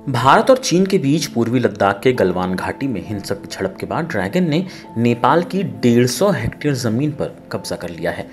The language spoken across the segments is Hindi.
भारत और चीन के बीच पूर्वी लद्दाख के गलवान घाटी में हिंसक झड़प के बाद ड्रैगन ने नेपाल की 150 हेक्टेयर जमीन पर कब्जा कर लिया है।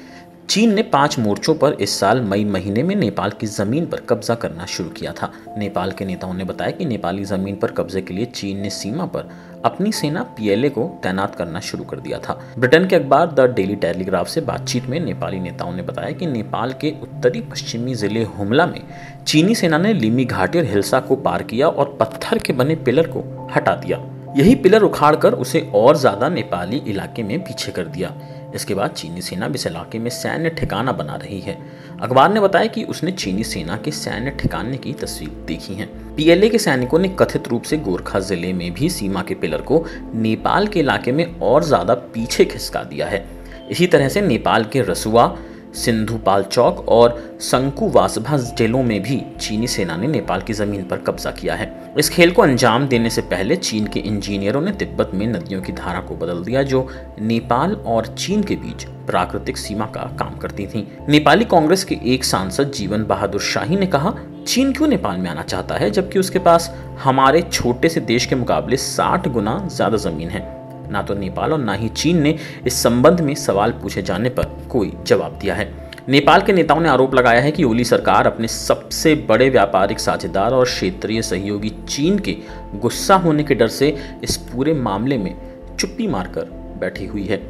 चीन ने 5 मोर्चों पर इस साल मई महीने में नेपाल की जमीन पर कब्जा करना शुरू किया था। नेपाल के नेताओं ने बताया कि नेपाली जमीन पर कब्जे के लिए चीन ने सीमा पर अपनी सेना PLA को तैनात करना शुरू कर दिया था। ब्रिटेन के अखबार द डेली टेलीग्राफ से बातचीत में नेपाली नेताओं ने बताया कि नेपाल के उत्तरी पश्चिमी जिले हुमला में चीनी सेना ने लिमी घाटी और हिल्सा को पार किया और पत्थर के बने पिलर को हटा दिया। यही पिलर उखाड़कर उसे और ज्यादा नेपाली इलाके में पीछे कर दिया। इसके बाद चीनी सेना इस इलाके में सैन्य ठिकाना बना रही है। अखबार ने बताया कि उसने चीनी सेना के सैन्य ठिकाने की तस्वीर देखी है। PLA के सैनिकों ने कथित रूप से गोरखा जिले में भी सीमा के पिलर को नेपाल के इलाके में और ज्यादा पीछे खिसका दिया है। इसी तरह से नेपाल के रसुआ, सिंधुपाल चौक और शंकुवासभा जिलों में भी चीनी सेना ने नेपाल की जमीन पर कब्जा किया है। इस खेल को अंजाम देने से पहले चीन के इंजीनियरों ने तिब्बत में नदियों की धारा को बदल दिया, जो नेपाल और चीन के बीच प्राकृतिक सीमा का काम करती थी। नेपाली कांग्रेस के एक सांसद जीवन बहादुर शाही ने कहा, चीन क्यों नेपाल में आना चाहता है जबकि उसके पास हमारे छोटे से देश के मुकाबले 60 गुना ज्यादा जमीन है। ना तो नेपाल और ना ही चीन ने इस संबंध में सवाल पूछे जाने पर कोई जवाब दिया है। नेपाल के नेताओं ने आरोप लगाया है कि ओली सरकार अपने सबसे बड़े व्यापारिक साझेदार और क्षेत्रीय सहयोगी चीन के गुस्सा होने के डर से इस पूरे मामले में चुप्पी मारकर बैठी हुई है।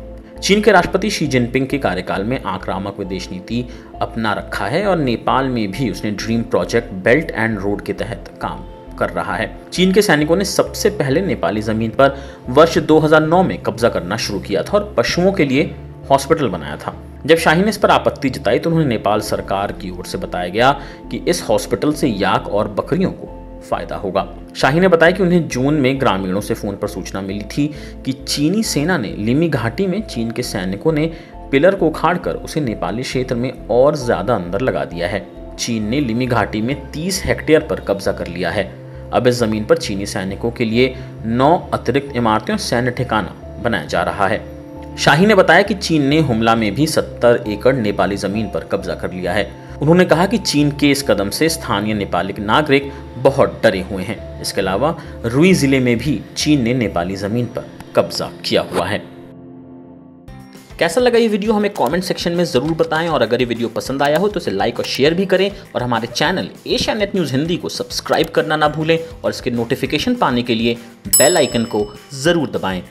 चीन के राष्ट्रपति शी जिनपिंग के कार्यकाल में आक्रामक विदेश नीति अपना रखा है और नेपाल में भी उसने dream project belt and road के तहत काम कर रहा है। चीन के सैनिकों ने सबसे पहले नेपाली जमीन पर वर्ष 2009 में कब्जा करना शुरू किया था और पशुओं के लिए हॉस्पिटल बनाया था। जब शाही ने इस पर आपत्ति जताई तो उन्हें नेपाल सरकार की ओर से बताया गया कि इस हॉस्पिटल से याक और बकरियों को फायदा होगा। शाही ने बताया कि उन्हें जून में ग्रामीणों से फोन पर सूचना मिली थी कि चीनी सेना ने लिमी घाटी में चीन के सैनिकों ने पिलर को उखाड़कर उसे नेपाली क्षेत्र में और ज्यादा अंदर लगा दिया है। चीन ने लिमी घाटी में 30 हेक्टेयर पर कब्जा कर लिया है। अब इस जमीन पर चीनी सैनिकों के लिए 9 अतिरिक्त इमारतें और सैन्य ठिकाना बनाया जा रहा है। शाही ने बताया कि चीन ने हुमला में भी 70 एकड़ नेपाली जमीन पर कब्जा कर लिया है। उन्होंने कहा कि चीन के इस कदम से स्थानीय नेपाली नागरिक बहुत डरे हुए हैं। इसके अलावा रुई जिले में भी चीन ने नेपाली जमीन पर कब्जा किया हुआ है। कैसा लगा ये वीडियो हमें कमेंट सेक्शन में जरूर बताएं और अगर ये वीडियो पसंद आया हो तो इसे लाइक और शेयर भी करें और हमारे channel Asia net news Hindi को सब्सक्राइब करना ना भूलें और इसके नोटिफिकेशन पाने के लिए बेल आइकन को जरूर दबाएं।